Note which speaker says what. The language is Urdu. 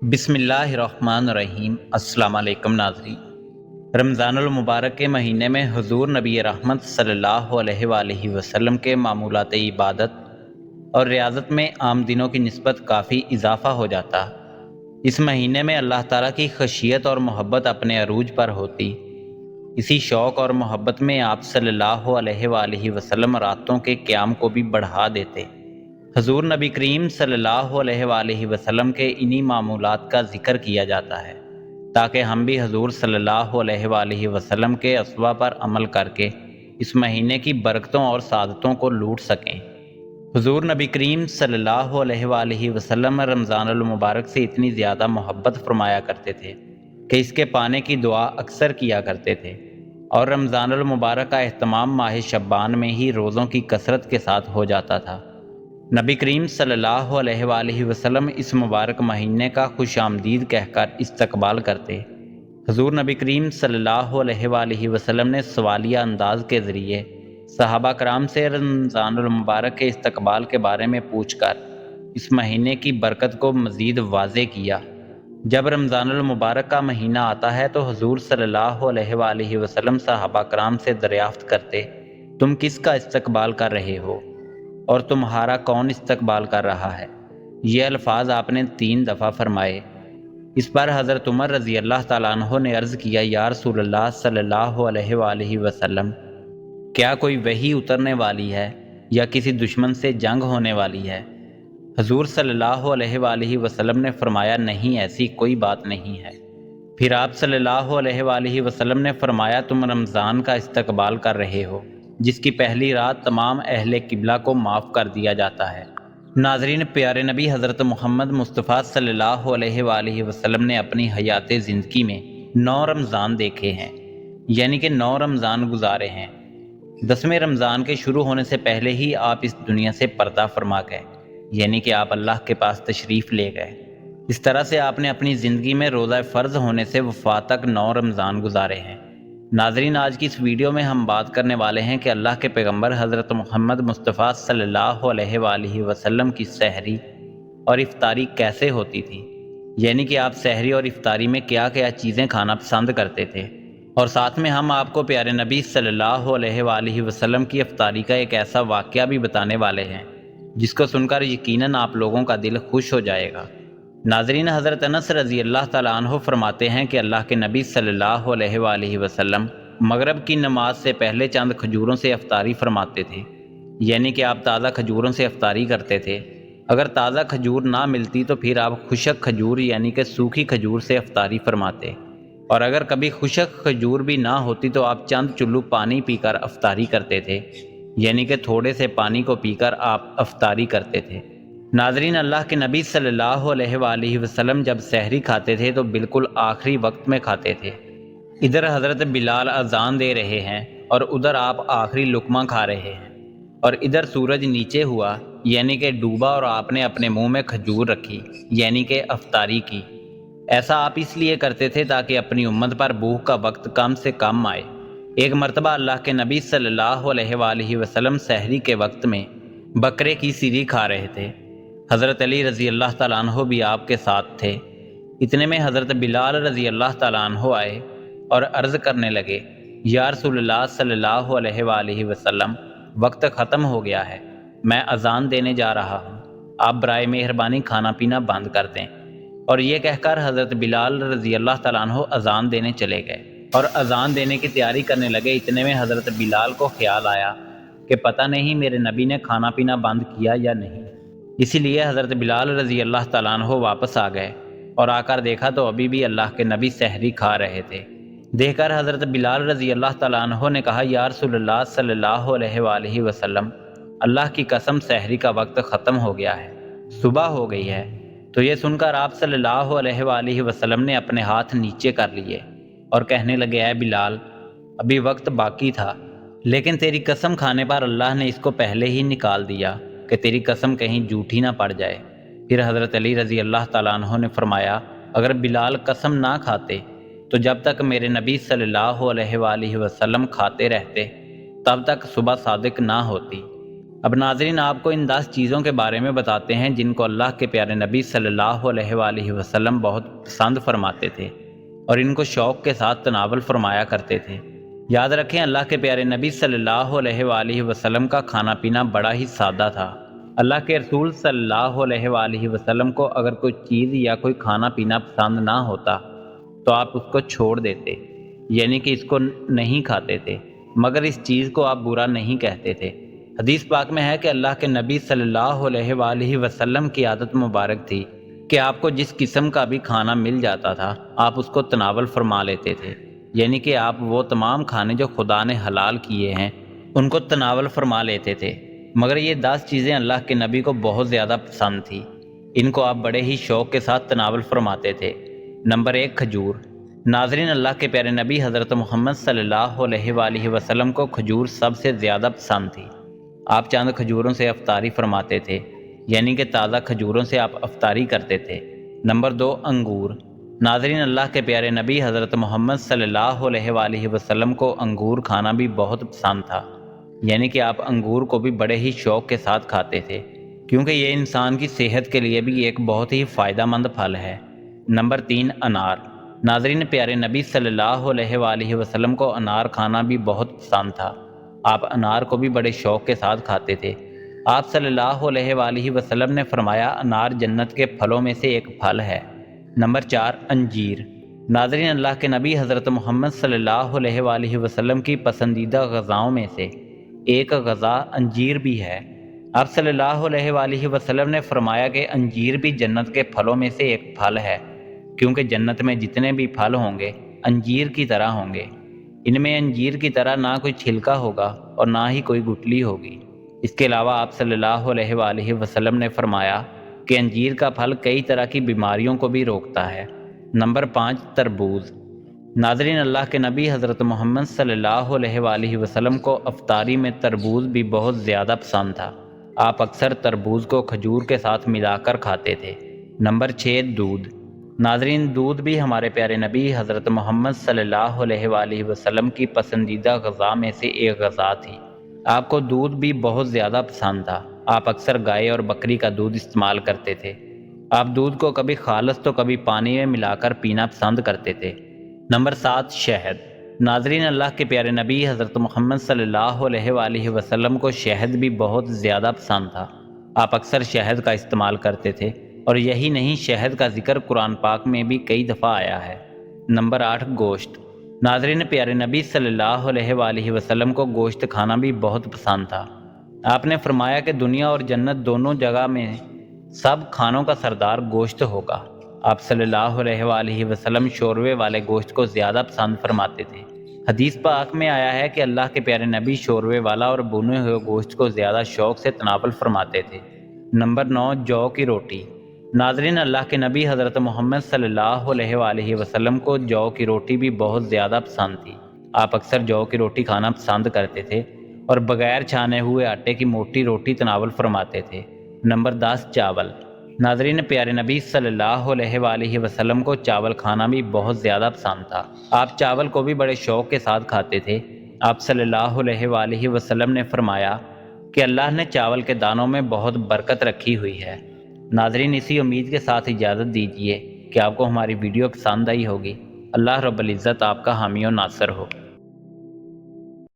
Speaker 1: بسم اللہ الرحمن الرحیم۔ السلام علیکم ناظرین۔ رمضان المبارک کے مہینے میں حضور نبی رحمت صلی اللہ علیہ وآلہ وسلم کے معمولات عبادت اور ریاضت میں عام دنوں کی نسبت کافی اضافہ ہو جاتا۔ اس مہینے میں اللہ تعالیٰ کی خشیت اور محبت اپنے عروج پر ہوتی۔ اسی شوق اور محبت میں آپ صلی اللہ علیہ وآلہ وسلم راتوں کے قیام کو بھی بڑھا دیتے۔ حضور نبی کریم صلی اللہ علیہ وآلہ وسلم کے انہی معمولات کا ذکر کیا جاتا ہے تاکہ ہم بھی حضور صلی اللہ علیہ وآلہ وسلم کے اسوہ پر عمل کر کے اس مہینے کی برکتوں اور سعادتوں کو لوٹ سکیں۔ حضور نبی کریم صلی اللہ علیہ وآلہ وسلم رمضان المبارک سے اتنی زیادہ محبت فرمایا کرتے تھے کہ اس کے پانے کی دعا اکثر کیا کرتے تھے، اور رمضان المبارک کا اہتمام ماہ شعبان میں ہی روزوں کی کثرت کے ساتھ ہو جاتا تھا۔ نبی کریم صلی اللہ علیہ وآلہ وسلم اس مبارک مہینے کا خوش آمدید کہہ کر استقبال کرتے۔ حضور نبی کریم صلی اللہ علیہ وآلہ وسلم نے سوالیہ انداز کے ذریعے صحابہ کرام سے رمضان المبارک کے استقبال کے بارے میں پوچھ کر اس مہینے کی برکت کو مزید واضح کیا۔ جب رمضان المبارک کا مہینہ آتا ہے تو حضور صلی اللہ علیہ وآلہ وسلم صحابہ کرام سے دریافت کرتے، تم کس کا استقبال کر رہے ہو اور تمہارا کون استقبال کر رہا ہے؟ یہ الفاظ آپ نے 3 دفعہ فرمائے۔ اس پر حضرت عمر رضی اللہ تعالیٰ عنہ نے عرض کیا، یا رسول اللہ صلی اللہ علیہ وآلہ وسلم، کیا کوئی وحی اترنے والی ہے یا کسی دشمن سے جنگ ہونے والی ہے؟ حضور صلی اللہ علیہ وآلہ وسلم نے فرمایا، نہیں، ایسی کوئی بات نہیں ہے۔ پھر آپ صلی اللہ علیہ وآلہ وسلم نے فرمایا، تم رمضان کا استقبال کر رہے ہو جس کی پہلی رات تمام اہل قبلہ کو معاف کر دیا جاتا ہے۔ ناظرین، پیارے نبی حضرت محمد مصطفیٰ صلی اللہ علیہ وآلہ وسلم نے اپنی حیات زندگی میں 9 رمضان دیکھے ہیں، یعنی کہ 9 رمضان گزارے ہیں۔ 10ویں رمضان کے شروع ہونے سے پہلے ہی آپ اس دنیا سے پردہ فرما گئے، یعنی کہ آپ اللہ کے پاس تشریف لے گئے۔ اس طرح سے آپ نے اپنی زندگی میں روزہ فرض ہونے سے وفات تک 9 رمضان گزارے ہیں۔ ناظرین، آج کی اس ویڈیو میں ہم بات کرنے والے ہیں کہ اللہ کے پیغمبر حضرت محمد مصطفیٰ صلی اللہ علیہ وآلہ وسلم کی سحری اور افطاری کیسے ہوتی تھی، یعنی کہ آپ سحری اور افطاری میں کیا کیا چیزیں کھانا پسند کرتے تھے، اور ساتھ میں ہم آپ کو پیارے نبی صلی اللہ علیہ وآلہ وسلم کی افطاری کا ایک ایسا واقعہ بھی بتانے والے ہیں جس کو سن کر یقیناً آپ لوگوں کا دل خوش ہو جائے گا۔ ناظرین، حضرت انس رضی اللہ تعالیٰ عنہ فرماتے ہیں کہ اللہ کے نبی صلی اللہ علیہ وآلہ وسلم مغرب کی نماز سے پہلے چند کھجوروں سے افطاری فرماتے تھے، یعنی کہ آپ تازہ کھجوروں سے افطاری کرتے تھے۔ اگر تازہ کھجور نہ ملتی تو پھر آپ خشک کھجور یعنی کہ سوکھی کھجور سے افطاری فرماتے، اور اگر کبھی خشک کھجور بھی نہ ہوتی تو آپ چند چلو پانی پی کر افطاری کرتے تھے، یعنی کہ تھوڑے سے پانی کو پی کر آپ افطاری کرتے تھے۔ ناظرین، اللہ کے نبی صلی اللہ علیہ وآلہ وسلم جب سحری کھاتے تھے تو بالکل آخری وقت میں کھاتے تھے۔ ادھر حضرت بلال اذان دے رہے ہیں اور ادھر آپ آخری لقمہ کھا رہے ہیں، اور ادھر سورج نیچے ہوا یعنی کہ ڈوبا اور آپ نے اپنے منہ میں کھجور رکھی یعنی کہ افطاری کی۔ ایسا آپ اس لیے کرتے تھے تاکہ اپنی امت پر بھوک کا وقت کم سے کم آئے۔ ایک مرتبہ اللہ کے نبی صلی اللہ علیہ وآلہ وسلم سحری کے وقت میں بکرے کی سیری کھا رہے تھے۔ حضرت علی رضی اللہ تعالیٰ عنہ بھی آپ کے ساتھ تھے۔ اتنے میں حضرت بلال رضی اللہ تعالیٰ عنہ آئے اور عرض کرنے لگے، یا رسول اللہ صلی اللہ علیہ وآلہ وسلم، وقت ختم ہو گیا ہے، میں اذان دینے جا رہا ہوں، آپ برائے مہربانی کھانا پینا بند کر دیں۔ اور یہ کہہ کر حضرت بلال رضی اللہ تعالیٰ عنہ اذان دینے چلے گئے اور اذان دینے کی تیاری کرنے لگے۔ اتنے میں حضرت بلال کو خیال آیا کہ پتہ نہیں میرے نبی نے کھانا پینا بند کیا یا نہیں، اسی لیے حضرت بلال رضی اللہ تعالیٰ عنہ واپس آ گئے اور آ کر دیکھا تو ابھی بھی اللہ کے نبی سحری کھا رہے تھے۔ دیکھ کر حضرت بلال رضی اللہ تعالیٰ عنہ نے کہا، یا رسول اللہ صلی اللہ علیہ وآلہ وسلم، اللہ کی قسم سحری کا وقت ختم ہو گیا ہے، صبح ہو گئی ہے۔ تو یہ سن کر آپ صلی اللہ علیہ وآلہ وسلم نے اپنے ہاتھ نیچے کر لیے اور کہنے لگے، اے بلال، ابھی وقت باقی تھا، لیکن تیری قسم کھانے پر اللہ نے اس کو پہلے ہی نکال دیا کہ تیری قسم کہیں جھوٹی نہ پڑ جائے۔ پھر حضرت علی رضی اللہ تعالیٰ عنہ نے فرمایا، اگر بلال قسم نہ کھاتے تو جب تک میرے نبی صلی اللہ علیہ وآلہ وسلم کھاتے رہتے تب تک صبح صادق نہ ہوتی۔ اب ناظرین، آپ کو ان 10 چیزوں کے بارے میں بتاتے ہیں جن کو اللہ کے پیارے نبی صلی اللہ علیہ وآلہ وسلم بہت پسند فرماتے تھے اور ان کو شوق کے ساتھ تناول فرمایا کرتے تھے۔ یاد رکھیں، اللہ کے پیارے نبی صلی اللہ علیہ وآلہ وسلم کا کھانا پینا بڑا ہی سادہ تھا۔ اللہ کے رسول صلی اللہ علیہ وآلہ وسلم کو اگر کوئی چیز یا کوئی کھانا پینا پسند نہ ہوتا تو آپ اس کو چھوڑ دیتے، یعنی کہ اس کو نہیں کھاتے تھے، مگر اس چیز کو آپ برا نہیں کہتے تھے۔ حدیث پاک میں ہے کہ اللہ کے نبی صلی اللہ علیہ وآلہ وسلم کی عادت مبارک تھی کہ آپ کو جس قسم کا بھی کھانا مل جاتا تھا آپ اس کو تناول فرما لیتے تھے، یعنی کہ آپ وہ تمام کھانے جو خدا نے حلال کیے ہیں ان کو تناول فرما لیتے تھے۔ مگر یہ 10 چیزیں اللہ کے نبی کو بہت زیادہ پسند تھی، ان کو آپ بڑے ہی شوق کے ساتھ تناول فرماتے تھے۔ نمبر 1، کھجور۔ ناظرین، اللہ کے پیارے نبی حضرت محمد صلی اللہ علیہ وآلہ وسلم کو کھجور سب سے زیادہ پسند تھی۔ آپ چند کھجوروں سے افطاری فرماتے تھے، یعنی کہ تازہ کھجوروں سے آپ افطاری کرتے تھے۔ نمبر 2، انگور۔ ناظرین، اللہ کے پیارے نبی حضرت محمد صلی اللہ علیہ وآلہ وسلم کو انگور کھانا بھی بہت پسند تھا، یعنی کہ آپ انگور کو بھی بڑے ہی شوق کے ساتھ کھاتے تھے، کیونکہ یہ انسان کی صحت کے لیے بھی ایک بہت ہی فائدہ مند پھل ہے۔ نمبر 3، انار۔ ناظرین، پیارے نبی صلی اللہ علیہ وآلہ وسلم کو انار کھانا بھی بہت پسند تھا۔ آپ انار کو بھی بڑے شوق کے ساتھ کھاتے تھے۔ آپ صلی اللہ علیہ وآلہ وسلم نے فرمایا، انار جنت کے پھلوں میں سے ایک پھل ہے۔ نمبر 4، انجیر۔ ناظرین، اللہ کے نبی حضرت محمد صلی اللہ علیہ وآلہ وسلم کی پسندیدہ غذاؤں میں سے ایک غذا انجیر بھی ہے۔ آپ صلی اللہ علیہ وآلہ وسلم نے فرمایا کہ انجیر بھی جنت کے پھلوں میں سے ایک پھل ہے، کیونکہ جنت میں جتنے بھی پھل ہوں گے انجیر کی طرح ہوں گے۔ ان میں انجیر کی طرح نہ کوئی چھلکا ہوگا اور نہ ہی کوئی گٹلی ہوگی۔ اس کے علاوہ آپ صلی اللہ علیہ وآلہ وسلم نے فرمایا کہ انجیر کا پھل کئی طرح کی بیماریوں کو بھی روکتا ہے۔ نمبر 5، تربوز۔ ناظرین، اللہ کے نبی حضرت محمد صلی اللہ علیہ وآلہ وسلم کو افطاری میں تربوز بھی بہت زیادہ پسند تھا۔ آپ اکثر تربوز کو کھجور کے ساتھ ملا کر کھاتے تھے۔ نمبر 6، دودھ۔ ناظرین، دودھ بھی ہمارے پیارے نبی حضرت محمد صلی اللہ علیہ وآلہ وسلم کی پسندیدہ غذا میں سے ایک غذا تھی۔ آپ کو دودھ بھی بہت زیادہ پسند تھا۔ آپ اکثر گائے اور بکری کا دودھ استعمال کرتے تھے۔ آپ دودھ کو کبھی خالص تو کبھی پانی میں ملا کر پینا پسند کرتے تھے۔ نمبر 7، شہد۔ ناظرین، اللہ کے پیارے نبی حضرت محمد صلی اللہ علیہ وآلہ وسلم کو شہد بھی بہت زیادہ پسند تھا۔ آپ اکثر شہد کا استعمال کرتے تھے، اور یہی نہیں، شہد کا ذکر قرآن پاک میں بھی کئی دفعہ آیا ہے۔ نمبر 8، گوشت۔ ناظرین، پیارے نبی صلی اللہ علیہ وآلہ وسلم کو گوشت کھانا بھی بہت پسند تھا۔ آپ نے فرمایا کہ دنیا اور جنت دونوں جگہ میں سب کھانوں کا سردار گوشت ہوگا۔ آپ صلی اللہ علیہ وآلہ وسلم شوربے والے گوشت کو زیادہ پسند فرماتے تھے۔ حدیث پاک میں آیا ہے کہ اللہ کے پیارے نبی شوربے والا اور بھنے ہوئے گوشت کو زیادہ شوق سے تناول فرماتے تھے۔ نمبر 9، جو کی روٹی۔ ناظرین، اللہ کے نبی حضرت محمد صلی اللہ علیہ وآلہ وسلم کو جو کی روٹی بھی بہت زیادہ پسند تھی۔ آپ اکثر جو کی روٹی کھانا پسند کرتے تھے اور بغیر چھانے ہوئے آٹے کی موٹی روٹی تناول فرماتے تھے۔ نمبر 10، چاول۔ ناظرین، پیارے نبی صلی اللہ علیہ وآلہ وسلم کو چاول کھانا بھی بہت زیادہ پسند تھا۔ آپ چاول کو بھی بڑے شوق کے ساتھ کھاتے تھے۔ آپ صلی اللہ علیہ وآلہ وسلم نے فرمایا کہ اللہ نے چاول کے دانوں میں بہت برکت رکھی ہوئی ہے۔ ناظرین، اسی امید کے ساتھ اجازت دیجیے کہ آپ کو ہماری ویڈیو پسند آئی ہوگی۔ اللہ رب العزت آپ کا حامی و ناصر ہو۔